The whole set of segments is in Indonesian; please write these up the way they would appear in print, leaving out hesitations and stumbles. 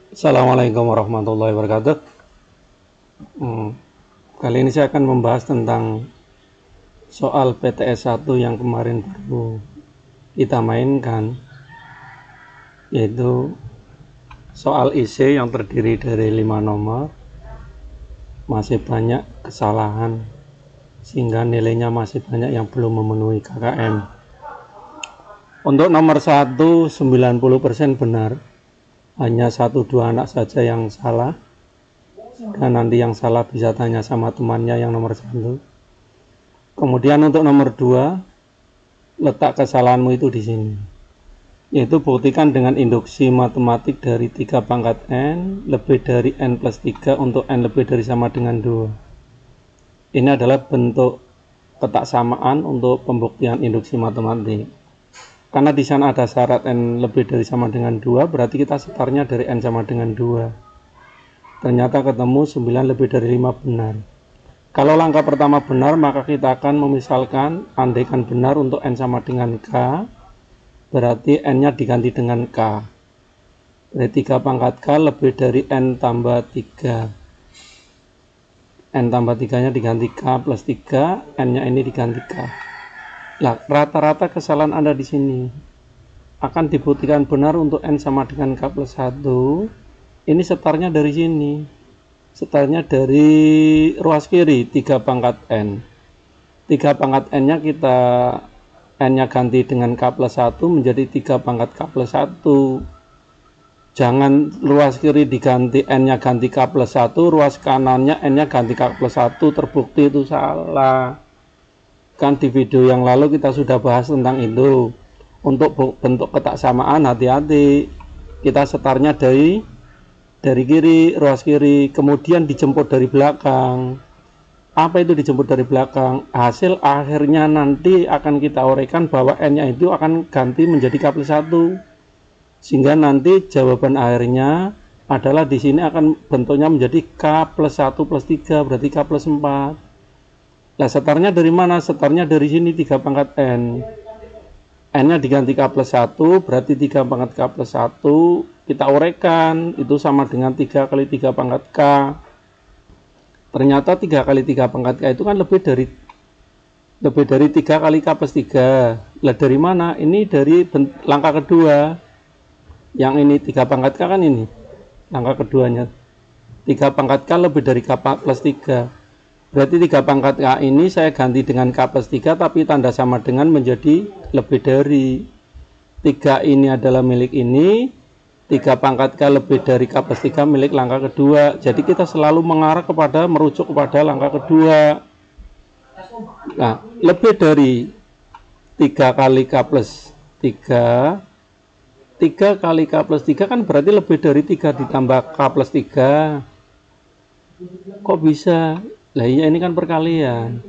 Assalamualaikum warahmatullahi wabarakatuh. Hmm, Kali ini saya akan membahas tentang soal PTS 1 yang kemarin baru kita mainkan, yaitu soal IC yang terdiri dari 5 nomor, masih banyak kesalahan sehingga nilainya masih banyak yang belum memenuhi KKM. Untuk nomor 1 90% benar, hanya 1-2 anak saja yang salah. Dan nanti yang salah bisa tanya sama temannya yang nomor 1. Kemudian untuk nomor 2, letak kesalahanmu itu di sini, yaitu buktikan dengan induksi matematik dari 3 pangkat N lebih dari N plus 3 untuk N lebih dari sama dengan 2. Ini adalah bentuk ketaksamaan untuk pembuktian induksi matematik. Karena di sana ada syarat N lebih dari sama dengan 2, berarti kita setarnya dari N sama dengan 2. Ternyata ketemu 9 lebih dari 5 benar. Kalau langkah pertama benar, maka kita akan memisalkan andaikan benar untuk N sama dengan K, berarti N-nya diganti dengan K. Berarti 3 pangkat K lebih dari N tambah 3. N tambah 3-nya diganti K plus 3, N-nya ini diganti K. Nah, rata-rata kesalahan Anda di sini akan dibuktikan benar untuk N sama dengan K plus 1. Ini setarnya dari sini. Setarnya dari ruas kiri 3 pangkat N. 3 pangkat N-nya kita N-nya ganti dengan K plus 1 menjadi 3 pangkat K plus 1. Jangan ruas kiri diganti N-nya ganti K plus 1, ruas kanannya N-nya ganti K plus 1, terbukti itu salah. Kan di video yang lalu kita sudah bahas tentang itu. Untuk bentuk ketaksamaan hati-hati. Kita setarnya dari kiri, ruas kiri, kemudian dijemput dari belakang. Apa itu dijemput dari belakang? Hasil akhirnya nanti akan kita uraikan bahwa N-nya itu akan ganti menjadi K plus 1. Sehingga nanti jawaban akhirnya adalah di sini akan bentuknya menjadi K plus 1 plus 3, berarti K plus 4. Nah, setarnya dari mana? Setarnya dari sini 3 pangkat N. N-nya diganti K plus 1, berarti 3 pangkat K plus 1, kita uraikan, itu sama dengan 3 kali 3 pangkat K. Ternyata 3 kali 3 pangkat K itu kan lebih dari 3 kali K plus 3. Lah dari mana? Ini dari langkah kedua. Yang ini 3 pangkat K kan ini. Langkah keduanya. 3 pangkat K lebih dari K plus 3. Berarti 3 pangkat K ini saya ganti dengan K plus 3, tapi tanda sama dengan menjadi lebih dari. 3 ini adalah milik ini, 3 pangkat K lebih dari K plus 3 milik langkah kedua. Jadi kita selalu mengarah kepada, merujuk kepada langkah kedua. Nah, lebih dari 3 kali K plus 3, 3 kali K plus 3 kan berarti lebih dari 3 ditambah K plus 3. Kok bisa? Lah iya, ini kan perkalian.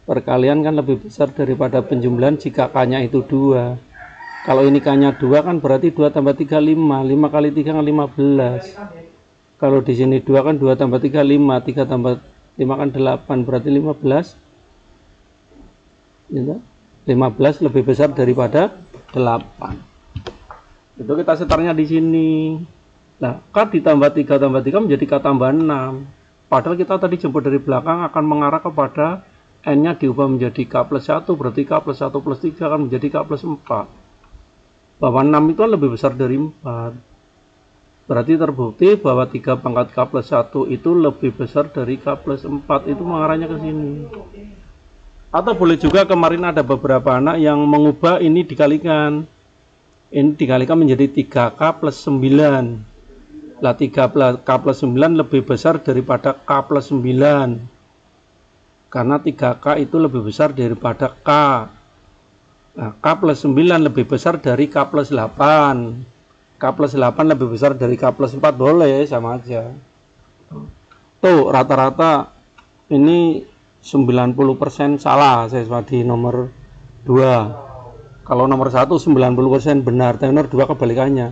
Perkalian kan lebih besar daripada penjumlahan jika K-nya itu 2. Kalau ini K-nya 2 kan berarti 2 tambah 3 5. 5 kali 3 kan 15. Kalau di sini 2 kan 2 tambah 3 5. 3 tambah 5 kan 8. Berarti 15. 15 lebih besar daripada 8. Itu kita setarnya di sini. Nah, K ditambah 3 tambah 3 menjadi K tambah 6. Padahal kita tadi jemput dari belakang akan mengarah kepada N-nya diubah menjadi K plus 1, berarti K plus 1 plus 3 akan menjadi K plus 4. Bahwa 6 itu kan lebih besar dari 4. Berarti terbukti bahwa 3 pangkat K plus 1 itu lebih besar dari K plus 4. Itu mengarahnya ke sini. Atau boleh juga kemarin ada beberapa anak yang mengubah ini dikalikan. Ini dikalikan menjadi 3K plus 9. Lah 3 K plus 9 lebih besar daripada K plus 9. Karena 3K itu lebih besar daripada K. Nah, K plus 9 lebih besar dari K plus 8. K plus 8 lebih besar dari K plus 4, boleh, sama aja. Tuh, rata-rata ini 90% salah saya di nomor 2. Kalau nomor 1 90% benar, tapi nomor 2 kebalikannya.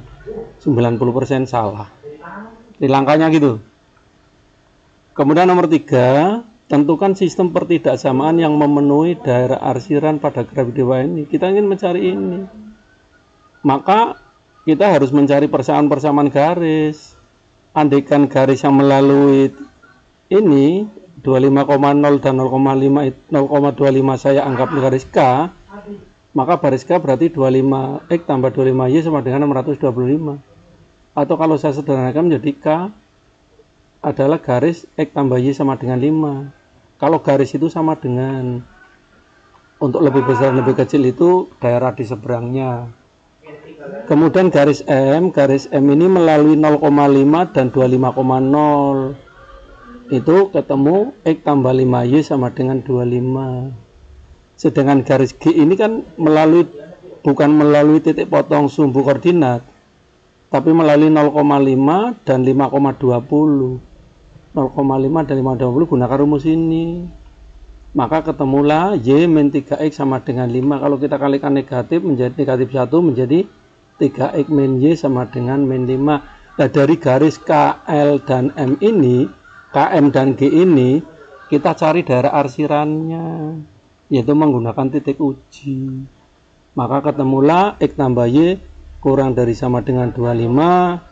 90% salah. Di langkahnya gitu. Kemudian nomor 3, tentukan sistem pertidaksamaan yang memenuhi daerah arsiran pada grafik di bawah ini. Kita ingin mencari ini. Maka kita harus mencari persamaan garis. Andaikan garis yang melalui ini 25,0 dan 0,25 saya anggap garis K, maka garis K berarti 25X tambah 25Y sama dengan 625. Atau kalau saya sederhanakan menjadi K adalah garis X tambah Y sama dengan 5. Kalau garis itu sama dengan, untuk lebih besar dan lebih kecil itu daerah di seberangnya. Kemudian garis M ini melalui 0,5 dan 25,0. Itu ketemu X tambah 5Y sama dengan 25. Sedangkan garis G ini kan bukan melalui titik potong sumbu koordinat, tapi melalui 0,5 dan 5,20. 0,5 dan 5,20 gunakan rumus ini. Maka ketemulah Y min 3X sama dengan 5. Kalau kita kalikan negatif menjadi negatif 1 menjadi 3X min Y sama dengan min 5. Nah, dari garis KL dan M ini, KM dan G ini, kita cari daerah arsirannya, yaitu menggunakan titik uji. Maka ketemulah X tambah Y kurang dari sama dengan 25,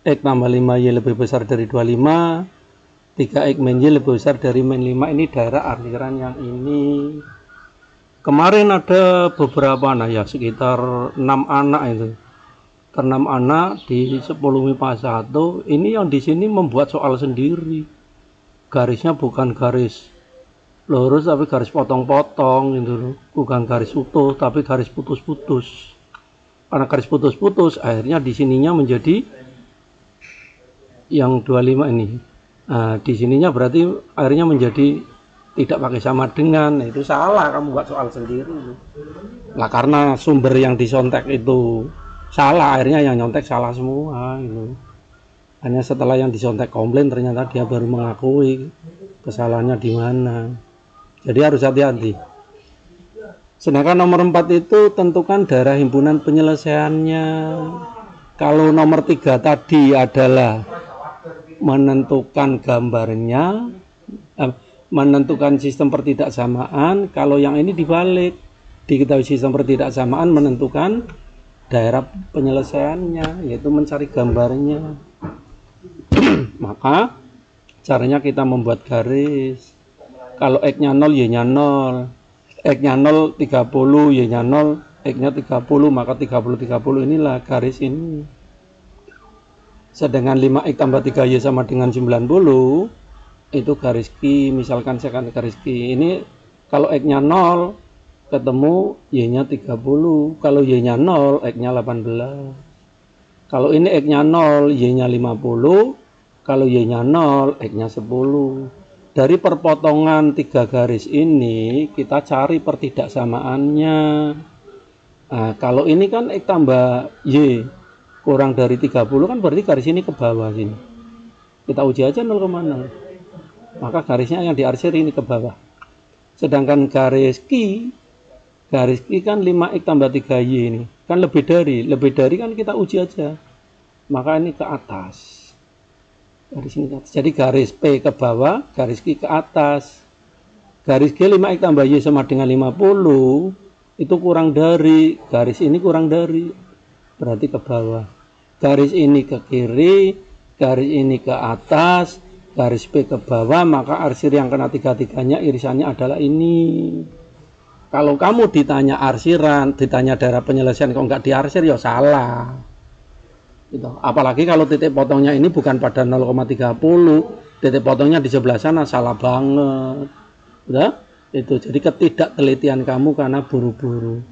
X tambah 5Y lebih besar dari 25, 3X min Y lebih besar dari min 5. Ini daerah arsiran yang ini. Kemarin ada beberapa anak ya, sekitar 6 anak itu. 6 anak di 10 MIPA 1. Ini yang di sini membuat soal sendiri. Garisnya bukan garis lurus tapi garis potong-potong gitu. Bukan garis utuh tapi garis putus-putus. Karena garis putus-putus akhirnya di sininya menjadi yang 25 ini. Nah, di sininya berarti akhirnya menjadi tidak pakai sama dengan. Itu salah, kamu buat soal sendiri. Lah karena sumber yang disontek itu salah, akhirnya yang nyontek salah semua gitu. Hanya setelah yang disontek komplain ternyata dia baru mengakui kesalahannya di mana. Jadi harus hati-hati. Sedangkan nomor 4 itu tentukan daerah himpunan penyelesaiannya. Kalau nomor 3 tadi adalah menentukan gambarnya, menentukan sistem pertidaksamaan. Kalau yang ini dibalik, diketahui sistem pertidaksamaan menentukan daerah penyelesaiannya, yaitu mencari gambarnya. Maka caranya kita membuat garis. Kalau X-nya 0, Y-nya 0, X-nya 0 30, Y-nya 0, X-nya 30, maka 30 inilah garis ini. Sedangkan 5X tambah 3Y sama dengan 90, itu garis Q. Misalkan saya kan garis Q ini, kalau X-nya 0 ketemu Y-nya 30, kalau Y-nya 0 X-nya 18. Kalau ini X-nya 0 Y-nya 50, kalau Y-nya 0 X-nya 10. Dari perpotongan 3 garis ini kita cari pertidaksamaannya. Nah, kalau ini kan X tambah Y kurang dari 30 kan berarti garis ini ke bawah sini. Kita uji aja 0,0. Maka garisnya yang diarsir ini ke bawah. Sedangkan garis Q kan 5X tambah 3Y ini. Kan lebih dari kan kita uji aja. Maka ini ke atas. Garis ini ke atas. Jadi garis P ke bawah, garis Q ke atas. Garis G 5X tambah Y sama dengan 50 itu kurang dari, garis ini kurang dari, berarti ke bawah. Garis ini ke kiri, garis ini ke atas, garis P ke bawah, maka arsir yang kena tiga-tiganya irisannya adalah ini. Kalau kamu ditanya arsiran, ditanya daerah penyelesaian, kok nggak diarsir, ya salah. Gitu. Apalagi kalau titik potongnya ini bukan pada 0,30, titik potongnya di sebelah sana, salah banget. Udah? Itu jadi ketidaktelitian kamu karena buru-buru.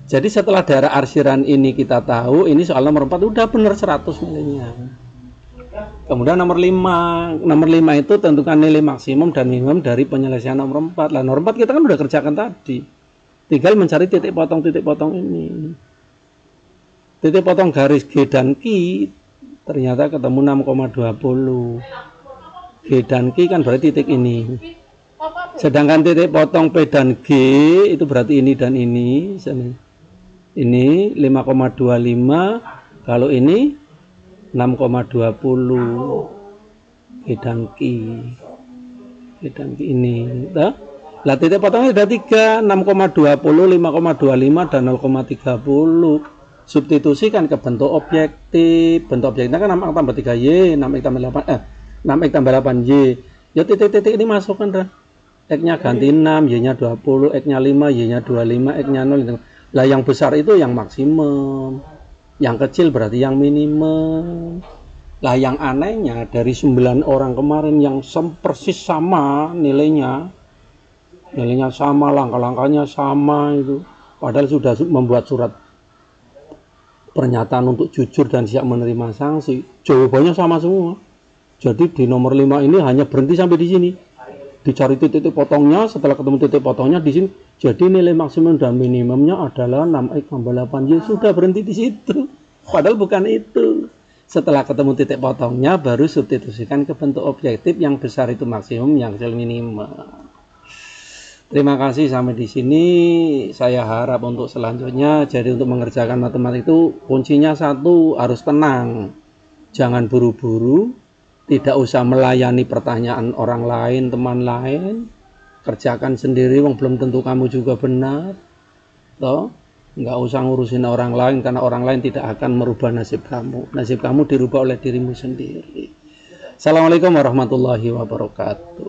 Jadi setelah daerah arsiran ini kita tahu, ini soal nomor 4 udah bener 100 nilainya. Kemudian nomor 5 itu tentukan nilai maksimum dan minimum dari penyelesaian nomor 4. Lah nomor 4 kita kan udah kerjakan tadi. Tinggal mencari titik potong ini. Titik potong garis G dan Q ternyata ketemu 6,20. G dan Q kan berarti titik ini. Sedangkan titik potong P dan G itu berarti ini dan ini. Ini 5,25, kalau ini 6,20. G dan Q ini. Lah titik potongnya ada 3, 6,20, 5,25 dan 0,30. substitusikan ke bentuk objektif. Bentuk objektifnya kan 6x tambah 3Y, 6x tambah 8, 6x tambah 8Y. Ya titik-titik ini masukkan dah. X-nya ganti 6, Y-nya 20, X-nya 5, Y-nya 25, X-nya 0. Lah yang besar itu yang maksimum. Yang kecil berarti yang minimum. Lah yang anehnya dari 9 orang kemarin yang persis sama nilainya sama, langkah-langkahnya sama itu. Padahal sudah membuat surat pernyataan untuk jujur dan siap menerima sanksi. Jawabannya sama semua. Jadi di nomor 5 ini hanya berhenti sampai di sini. Dicari titik potongnya, setelah ketemu titik potongnya di sini. Jadi nilai maksimum dan minimumnya adalah 6x tambah 8y. Sudah berhenti di situ. Padahal bukan itu. Setelah ketemu titik potongnya baru substitusikan ke bentuk objektif, yang besar itu maksimum, yang kecil minimum. Terima kasih sampai di sini. Saya harap untuk selanjutnya, jadi untuk mengerjakan matematik itu kuncinya satu, harus tenang. Jangan buru-buru, tidak usah melayani pertanyaan orang lain, teman lain. Kerjakan sendiri, wong belum tentu kamu juga benar. Toh, nggak usah ngurusin orang lain, karena orang lain tidak akan merubah nasib kamu. Nasib kamu dirubah oleh dirimu sendiri. Assalamualaikum warahmatullahi wabarakatuh.